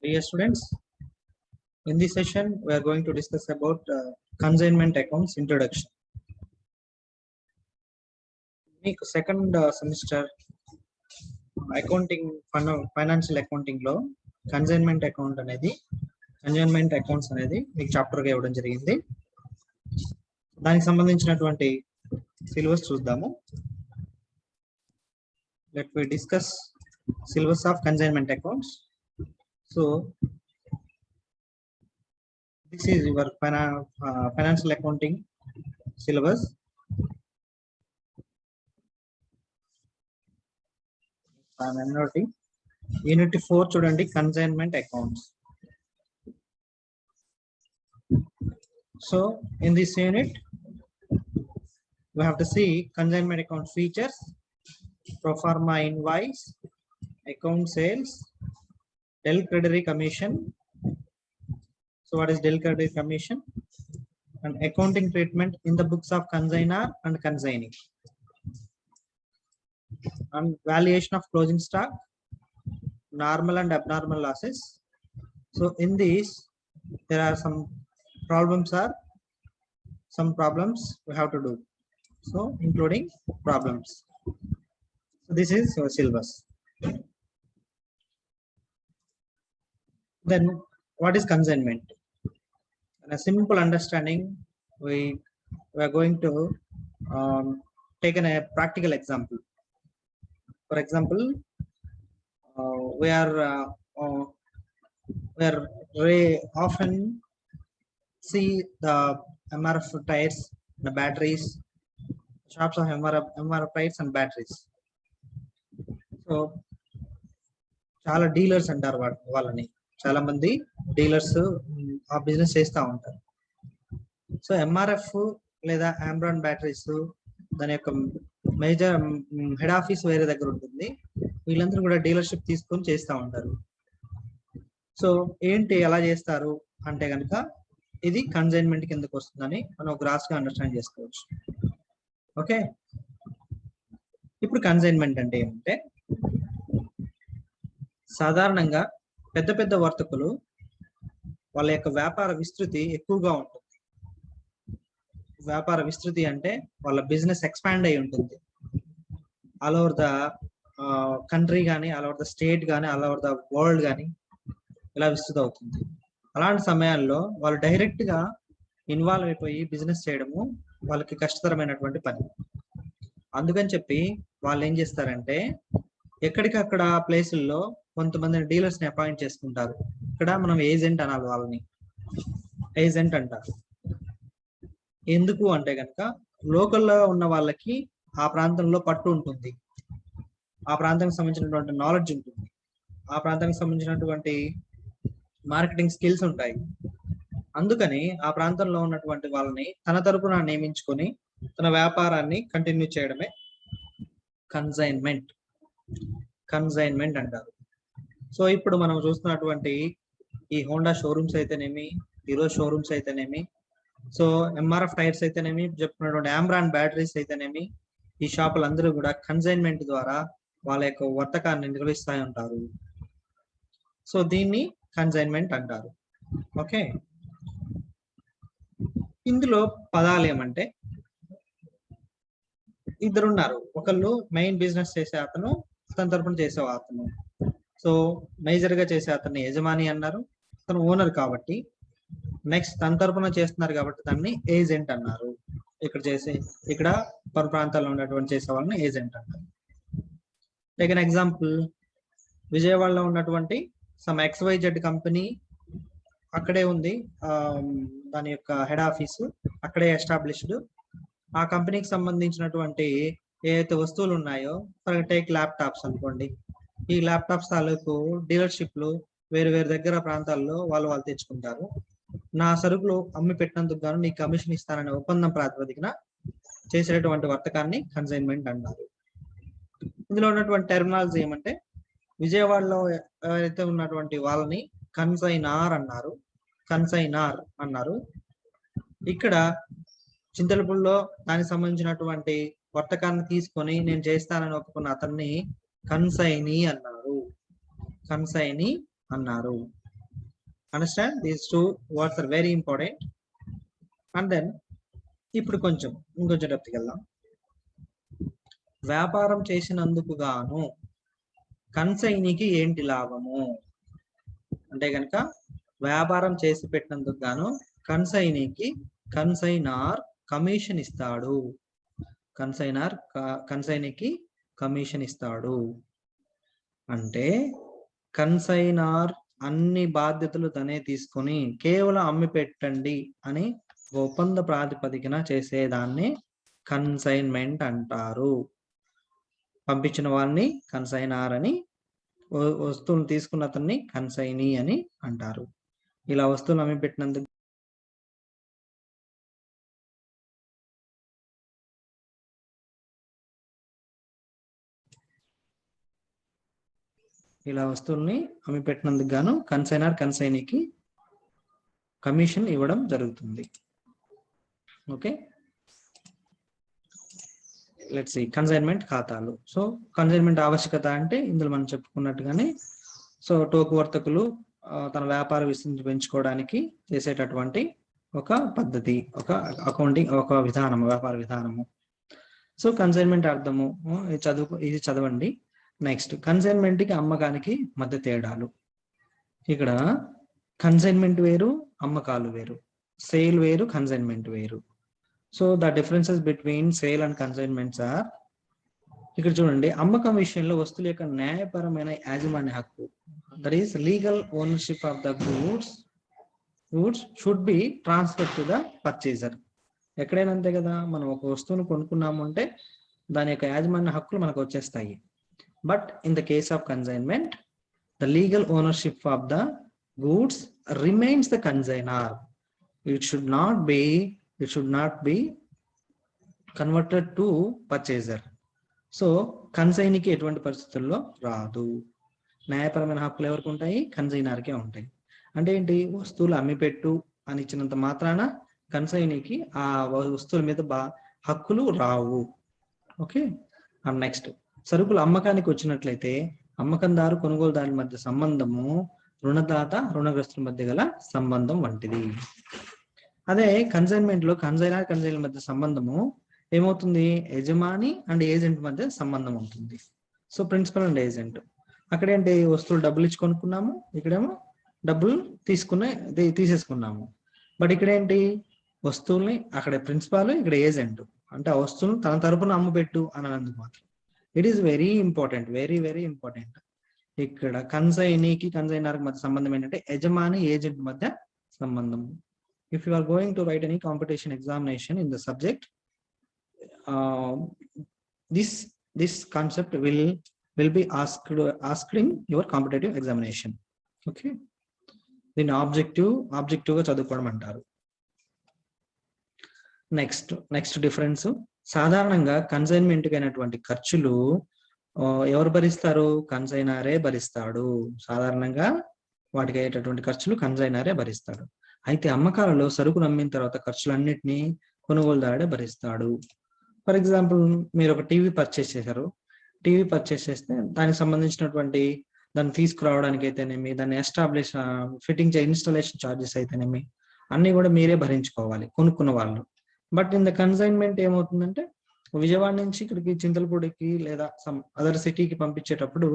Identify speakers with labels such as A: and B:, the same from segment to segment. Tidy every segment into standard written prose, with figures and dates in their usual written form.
A: Dear students, in this session we are going to discuss about consignment accounts introduction. మీకు second semester accounting financial accounting లో consignment accounts అనేది మీకు chapter గా ఇవ్వడం జరిగింది. దానికి సంబంధించినటువంటి సిలబస్ చూద్దాము. Let me discuss syllabus of consignment accounts. So this is your financial accounting syllabus. Unit 4 చూడండి, consignment accounts. So in this unit we have to see consignment account features, pro forma invoice, account sales, del creditory commission. So what is del creditory commission? And accounting treatment in the books of consignor and consignee, and valuation of closing stock, normal and abnormal losses. So in these there are some problems we have to do, so including problems. So this is your syllabus. Then what is consignment? In a simple understanding, we are going to take a practical example. For example, we often see the MRF tires, the batteries, shops of MRF tires and batteries. So చాలా dealers అంటారు వాళ్ళని, చాలా మంది dealers ఆ business చేస్తూ ఉంటారు. So MRF లేదా ఆంబ్రాన్ batteries, దాని యొక్క మేజర్ హెడ్ ఆఫీస్ వేరే దగ్గర ఉంటుంది. వీళ్ళందరూ కూడా డీలర్షిప్ తీసుకొని చేస్తూ ఉంటారు. సో ఏంటి ఎలా చేస్తారు అంటే కనుక ఇది కన్సైన్మెంట్ కిందకు వస్తుందని మనం గ్రాస్ గా అండర్స్టాండ్ చేసుకోవచ్చు. ఓకే, ఇప్పుడు కన్సైన్మెంట్ అంటే ఏమంటే, సాధారణంగా పెద్ద పెద్ద వర్తకులు వాళ్ళ యొక్క వ్యాపార విస్తృతి ఎక్కువగా ఉంటుంది. వ్యాపార విస్తృతి అంటే వాళ్ళ బిజినెస్ ఎక్స్పాండ్ అయి ఉంటుంది. ఆల్ ఓవర్ ద కంట్రీ కానీ, ఆల్ ఓవర్ ద స్టేట్ కానీ, ఆల్ ఓవర్ ద వరల్డ్ కానీ ఇలా విస్తృతి అవుతుంది. అలాంటి సమయాల్లో వాళ్ళు డైరెక్ట్ గా ఇన్వాల్వ్ అయిపోయి బిజినెస్ చేయడము వాళ్ళకి కష్టతరమైనటువంటి పని. అందుకని చెప్పి వాళ్ళు ఏం చేస్తారంటే, ఎక్కడికక్కడ ప్లేసుల్లో కొంతమంది డీలర్స్ ని అపాయింట్ చేసుకుంటారు. ఇక్కడ మనం ఏజెంట్ అనాలి, వాళ్ళని ఏజెంట్ అంటారు. ఎందుకు అంటే కనుక లోకల్లో ఉన్న వాళ్ళకి ఆ ప్రాంతంలో పట్టు ఉంటుంది, ఆ ప్రాంతానికి సంబంధించినటువంటి నాలెడ్జ్ ఉంటుంది, ఆ ప్రాంతానికి సంబంధించినటువంటి మార్కెటింగ్ స్కిల్స్ ఉంటాయి. అందుకని ఆ ప్రాంతంలో ఉన్నటువంటి వాళ్ళని తన తరపున నియమించుకొని తన వ్యాపారాన్ని కంటిన్యూ చేయడమే కన్సైన్మెంట్ అంటారు. సో ఇప్పుడు మనం చూస్తున్నటువంటి ఈ హోండా షోరూమ్స్ అయితేనేమి, హీరో షోరూమ్స్ అయితేనేమి, సో ఎంఆర్ఎఫ్ టైర్స్ అయితేనేమి, చెప్పుకున్నటువంటి ఆంబ్రాన్ బ్యాటరీస్ అయితేనేమి, ఈ షాపులు అందరూ కూడా కన్సైన్మెంట్ ద్వారా వాళ్ళ యొక్క వర్తకాన్ని నిర్వహిస్తూ ఉంటారు. సో దీన్ని కన్సైన్మెంట్ అంటారు. ఓకే, ఇందులో పదాలు ఏమంటే, ఇద్దరున్నారు. ఒకళ్ళు మెయిన్ బిజినెస్ చేసే అతను, అతని తరపున చేసే అతను. సో మేజర్ గా చేసే అతన్ని యజమాని అన్నారు, అతను ఓనర్ కాబట్టి. నెక్స్ట్ తన తరపున చేస్తున్నారు కాబట్టి దాన్ని ఏజెంట్ అన్నారు. ఇక్కడ పలు ప్రాంతాల్లో ఉన్నటువంటి చేసే వాళ్ళని ఏజెంట్ అంటారు. టేక్ ఎన్ ఎగ్జాంపుల్, విజయవాడలో ఉన్నటువంటి సమ్ XYZ కంపెనీ అక్కడే ఉంది, దాని యొక్క హెడ్ ఆఫీసు అక్కడే ఎస్టాబ్లిష్డ్. ఆ కంపెనీకి సంబంధించినటువంటి ఏదైతే వస్తువులు ఉన్నాయో, ఫర్ టేక్ ల్యాప్టాప్స్ అనుకోండి, ఈ ల్యాప్టాప్స్ తాలూకు డీలర్షిప్లు వేరు వేరు దగ్గర ప్రాంతాల్లో వాళ్ళు తెచ్చుకుంటారు. నా సరుకులు అమ్మి పెట్టినందుకు గాను నీ కమిషన్ ఇస్తాననే ఒప్పందం ప్రాతిపదికన చేసేటటువంటి వర్తకాన్ని కన్సైన్మెంట్ అన్నారు. ఇందులో ఉన్నటువంటి టెర్మినాలజీ ఏమంటే, విజయవాడలో ఎవరైతే ఉన్నటువంటి వాళ్ళని కన్సైనార్ అన్నారు. ఇక్కడ చింతలపూడిలో దానికి సంబంధించినటువంటి వర్తకాన్ని తీసుకొని నేను చేస్తానని ఒప్పుకున్న అతన్ని కన్సైనీ అన్నారు. Understand these two words are very important. And then ఇప్పుడు ఇంకొంచెం డెప్త్కి వెళ్దాం. వ్యాపారం చేసినందుకు గాను కన్సైనీకి ఏంటి లాభము అంటే కనుక, వ్యాపారం చేసి పెట్టినందుకు గాను కన్సైనీకి కన్సైనార్ కమిషన్ ఇస్తాడు. కన్సైనీకి కమిషన్ ఇస్తాడు అంటే కన్సైనార్ అన్ని బాధ్యతలు తనే తీసుకొని కేవలం అమ్మి పెట్టండి అని ఒప్పంద ప్రాతిపదికన చేసేదాన్ని కన్సైన్మెంట్ అంటారు. పంపించిన వాళ్ళని కన్సైనార్ అని, వస్తువులు తీసుకున్న అతన్ని కన్సైనీ అని అంటారు. ఇలా వస్తువులు అమ్మి పెట్టినందుకు గాను కన్సైనర్ కన్సైనీకి కమిషన్ ఇవ్వడం జరుగుతుంది. ఓకే, లెట్స్ సీ కన్సైన్మెంట్ ఖాతాలు. సో కన్సైన్మెంట్ ఆవశ్యకత అంటే ఇందులో మనం చెప్పుకున్నట్టుగానే, సో టోకు వర్తకులు తన వ్యాపార విస్తృతి పెంచుకోవడానికి చేసేటటువంటి ఒక పద్ధతి, ఒక అకౌంటింగ్, ఒక విధానము, వ్యాపార విధానము. సో కన్సైన్మెంట్ అర్థము ఇది చదవండి. నెక్స్ట్ కన్సైన్మెంట్ కి అమ్మకానికి మధ్య తేడాలు. ఇక్కడ కన్సైన్మెంట్ వేరు, అమ్మకాలు వేరు. సేల్ వేరు, కన్సైన్మెంట్ వేరు. So the differences between sale and consignments are, ఇక్కడ చూడండి, అమ్మకం విషయంలో వస్తువుల యొక్క న్యాయపరమైన యాజమాన్య హక్కు, that is legal ownership of the goods should be transfer to the purchaser. ఎక్కడైనా అంతే కదా, మనం ఒక వస్తువును కొనుక్కున్నాము అంటే దాని యొక్క యాజమాన్య హక్కులు మనకు వచ్చేస్తాయి. But in the case of consignment, the legal ownership of the goods remains the consignor. It should not be converted to purchaser. So కన్సైనీకి ఎటువంటి పరిస్థితుల్లో రాదు. న్యాయపరమైన హక్కులు ఎవరికి ఉంటాయి? కన్సైనర్కే ఉంటాయి. అంటే ఏంటి, వస్తువులు అమ్మిపెట్టు అని ఇచ్చినంత మాత్రాన కన్సైనీకి ఆ వస్తువుల మీద హక్కులు రావు. ఓకే, అండ్ నెక్స్ట్ సరుకులు అమ్మకానికి వచ్చినట్లయితే అమ్మకందారు కొనుగోలుదారుల మధ్య సంబంధము రుణదాత రుణగ్రస్తుల మధ్య గల సంబంధం వంటిది. అదే కన్సైన్మెంట్ లో కన్సైనర్ మధ్య సంబంధము ఏమవుతుంది? యజమాని అండ్ ఏజెంట్ మధ్య సంబంధం ఉంటుంది. So principal and agent. అక్కడేంటి, వస్తువులు డబ్బులు ఇచ్చి కొనుక్కున్నాము, ఇక్కడేమో డబ్బులు తీసేసుకున్నాము. బట్ ఇక్కడేంటి, వస్తువుల్ని అక్కడ ప్రిన్సిపాల్, ఇక్కడ ఏజెంట్. అంటే ఆ వస్తువులను తన తరపున అమ్ముపెట్టు అన్నందుకు మాత్రం. It is very important, very very important. ఇక్కడ కన్సైనీకి కన్సైనర్ మధ్య సంబంధం ఏంటంటే యజమాని ఏజెంట్ మధ్య సంబంధం. If you are going to write any competition examination in the subject, this concept will be asked in your competitive examination. Okay, దీన్ని objective గా చదువుకోవడం అంటారు. నెక్స్ట్ డిఫరెన్స్, సాధారణంగా కన్సైన్మెంట్ కి అయినటువంటి ఖర్చులు ఎవరు భరిస్తారు? కన్సైనరే భరిస్తాడు. సాధారణంగా వాటికి అయ్యేటటువంటి ఖర్చులు కన్సైనరే భరిస్తాడు. అయితే అమ్మకాలలో సరుకులు అమ్మిన తర్వాత ఖర్చులన్నింటినీ కొనుగోలుదారుడే భరిస్తాడు. ఫర్ ఎగ్జాంపుల్, మీరు ఒక టీవీ పర్చేస్ చేశారు. టీవీ పర్చేస్ చేస్తే దానికి సంబంధించినటువంటి దాన్ని తీసుకురావడానికి అయితేనేమి, దాన్ని ఎస్టాబ్లిష్ ఫిట్టింగ్ ఇన్స్టాలేషన్ ఛార్జెస్ అయితేనేమి అన్ని కూడా మీరే భరించుకోవాలి, కొనుక్కున్న వాళ్ళు. బట్ ఇన్ ద కన్సైన్మెంట్ ఏమవుతుందంటే, విజయవాడ నుంచి ఇక్కడికి చింతలపూడికి లేదా సమ్ అదర్ సిటీకి పంపించేటప్పుడు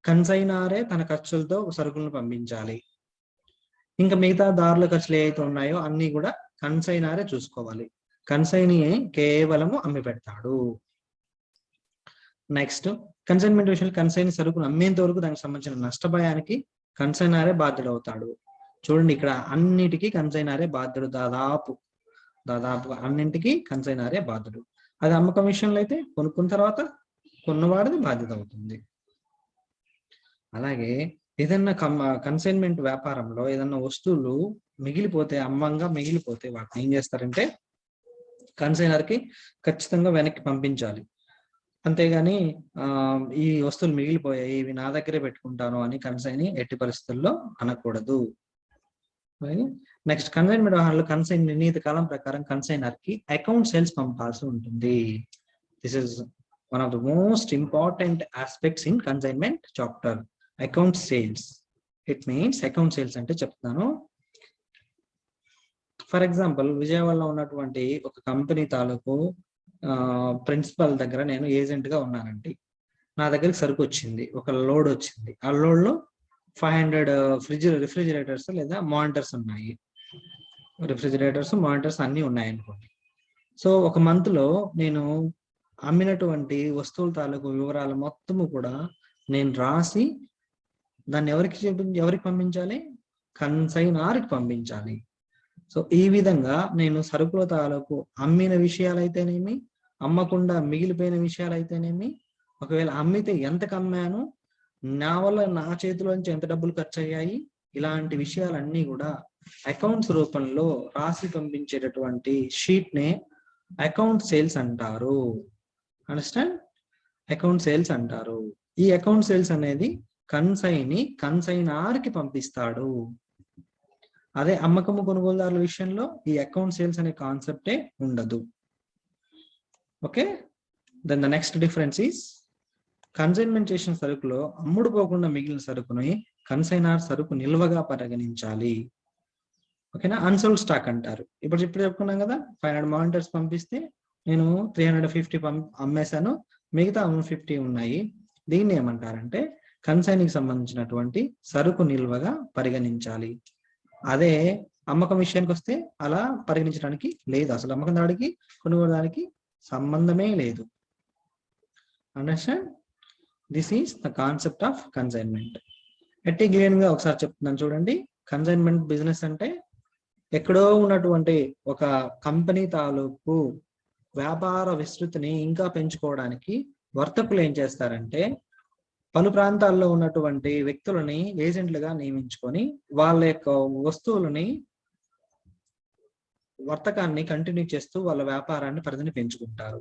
A: కన్సైనరే తన ఖర్చులతో సరుకులను పంపించాలి. ఇంకా మిగతా దారుల ఖర్చులు ఏవైతే ఉన్నాయో అన్ని కూడా కన్సైనరే చూసుకోవాలి. కన్సైనీ కేవలము అమ్మి పెడతాడు. నెక్స్ట్, కన్సైన్మెంట్ విషయంలో కన్సైనీ సరుకులు అమ్మేంత వరకు దానికి సంబంధించిన నష్టభయానికి కన్సైనరే బాధ్యుడు అవుతాడు. చూడండి, ఇక్కడ అన్నిటికీ కన్సైనరే బాధ్యుడు. దాదాపు అన్నింటికి కన్సైనరే బాధ్యుడు. అది అమ్మకం విషయంలో అయితే కొనుక్కున్న తర్వాత కొన్నవాడిది బాధ్యత అవుతుంది. అలాగే ఏదన్నా కన్సైన్మెంట్ వ్యాపారంలో ఏదన్నా వస్తువులు అమ్మంగా మిగిలిపోతే వాటిని ఏం చేస్తారంటే కన్సైనర్ కి ఖచ్చితంగా వెనక్కి పంపించాలి. అంతేగాని ఈ వస్తువులు మిగిలిపోయాయి, ఇవి నా దగ్గరే పెట్టుకుంటాను అని కన్సైనీ ఎట్టి పరిస్థితుల్లో అనకూడదు. నెక్స్ట్, కన్సైన్మెంట్ వ్యవహారంలో కన్సైన్ నిర్ణీత కాలం ప్రకారం కన్సైనర్ కి అకౌంట్ సేల్స్ పంపాల్సి ఉంటుంది. This is one of the most important aspects in consignment chapter, account sales. It means account sales అంటే చెప్తాను. ఫర్ ఎగ్జాంపుల్ విజయవాడలో ఉన్నటువంటి ఒక కంపెనీ తాలూకు ప్రిన్సిపల్ దగ్గర నేను ఏజెంట్ గా ఉన్నానండి. నా దగ్గరికి సరుకు వచ్చింది, ఒక లోడ్ వచ్చింది. ఆ లోడ్ లో 500 రిఫ్రిజిరేటర్స్ లేదా మానిటర్స్ ఉన్నాయి. రిఫ్రిజిరేటర్స్, మానిటర్స్ అన్ని ఉన్నాయి అనుకోండి. సో ఒక మంత్ లో నేను అమ్మినటువంటి వస్తువుల తాలూకు వివరాలు మొత్తము కూడా నేను రాసి దాన్ని ఎవరికి పంపించాలి? కన్సైనార్కి పంపించాలి. సో ఈ విధంగా నేను సరుకుల తాలూకు అమ్మిన విషయాలైతేనేమి, అమ్మకుండా మిగిలిపోయిన విషయాలైతేనేమి, ఒకవేళ అమ్మితే ఎంతకు అమ్మాను, నా వల్ల నా చేతిలోంచి ఎంత డబ్బులు ఖర్చు అయ్యాయి, ఇలాంటి విషయాలన్నీ కూడా అకౌంట్స్ రూపంలో రాసి పంపించేటటువంటి షీట్ నే అకౌంట్ సేల్స్ అంటారు. అండర్స్టాండ్? అకౌంట్ సేల్స్ అంటారు. ఈ అకౌంట్ సేల్స్ అనేది కన్సైనార్ కి పంపిస్తాడు. అదే అమ్మకము కొనుగోలుదారుల విషయంలో ఈ అకౌంట్ సేల్స్ అనే కాన్సెప్టే ఉండదు. Okay, then the next difference is consignment చేసిన సరుకులో అమ్ముడు పోకుండా మిగిలిన సరుకుని కన్సైనార్ సరుకు నిల్వగా పరిగణించాలి. ఓకేనా? అన్సోల్డ్ స్టాక్ అంటారు. ఇప్పుడు చెప్పుకున్నాం కదా, 500 మానిటర్స్ పంపిస్తే నేను 350 అమ్మేశాను, మిగతా 150 ఉన్నాయి. దీన్ని ఏమంటారంటే కన్సైన్ కి సంబంధించినటువంటి సరుకు నిల్వగా పరిగణించాలి. అదే అమ్మకం విషయానికి వస్తే అలా పరిగణించడానికి లేదు. అసలు అమ్మకం దాడికి కొనుగోలుదానికి సంబంధమే లేదు. Understand? This is the concept of consignment. ఎట్టి క్లియర్ గా ఒకసారి చెప్తున్నాను చూడండి. కన్సైన్మెంట్ బిజినెస్ అంటే ఎక్కడో ఉన్నటువంటి ఒక కంపెనీ తాలూకు వ్యాపార విస్తృతిని ఇంకా పెంచుకోవడానికి వర్తకులు ఏం చేస్తారంటే పలు ప్రాంతాల్లో ఉన్నటువంటి వ్యక్తులని ఏజెంట్లుగా నియమించుకొని వాళ్ళ యొక్క వస్తువులని వర్తకాన్ని కంటిన్యూ చేస్తూ వాళ్ళ వ్యాపారాన్ని పరిధిని పెంచుకుంటారు.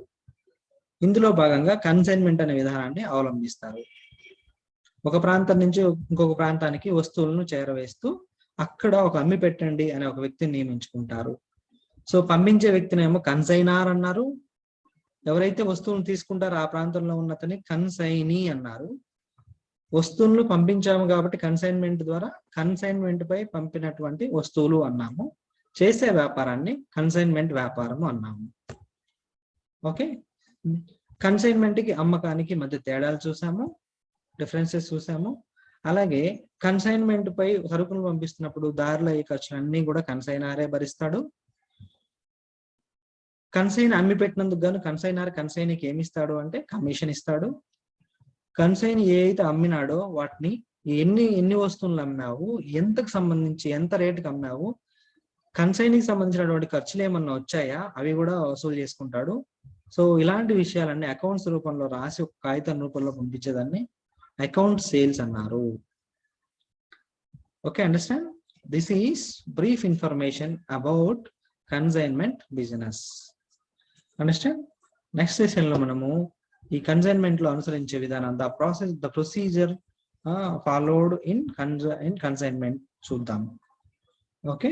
A: ఇందులో భాగంగా కన్సైన్మెంట్ అనే విధానాన్ని అవలంబిస్తారు. ఒక ప్రాంతం నుంచి ఇంకొక ప్రాంతానికి వస్తువులను చేరవేస్తూ అక్కడ ఒక అమ్మి పెట్టండి అనే ఒక వ్యక్తిని నియమించుకుంటారు. సో పంపించే వ్యక్తినేమో కన్సైనార్ అన్నారు. ఎవరైతే వస్తువులను తీసుకుంటారో ఆ ప్రాంతంలో ఉన్నతని కన్సైనీ అన్నారు. వస్తువులను పంపించాము కాబట్టి కన్సైన్మెంట్ ద్వారా కన్సైన్మెంట్ పై పంపినటువంటి వస్తువులు అన్నాము. చేసే వ్యాపారాన్ని కన్సైన్మెంట్ వ్యాపారము అన్నాము. ఓకే, కన్సైన్మెంట్ కి అమ్మకానికి మధ్య తేడాలు చూసాము, డిఫరెన్సెస్ చూసాము. అలాగే కన్సైన్మెంట్ పై సరుకులు పంపిస్తున్నప్పుడు దారిలో ఈ ఖర్చులన్నీ కూడా కన్సైనారే భరిస్తాడు. కన్సైన్ అమ్మి పెట్టినందుకు గాను కన్సైనర్కి ఏమి ఇస్తాడు అంటే కమిషన్ ఇస్తాడు. కన్సైన్ ఏ అయితే అమ్మినాడో వాటిని ఎన్ని వస్తువులు అమ్మావు, ఎంతకు సంబంధించి ఎంత రేటుకి అమ్మావు, కన్సైన్కి సంబంధించినటువంటి ఖర్చులు ఏమన్నా వచ్చాయా అవి కూడా వసూలు చేసుకుంటాడు. సో ఇలాంటి విషయాలన్నీ అకౌంట్స్ రూపంలో రాసి ఒక కాగితం రూపంలో పంపించేదాన్ని అకౌంట్ సేల్స్ అన్నారు. Okay, understand? This is brief information about consignment business. Understand? Next session లో మనము ఈ కన్సైన్మెంట్ లో అనుసరించే విధానం, the procedure followed in consignment చూద్దాం. ఓకే.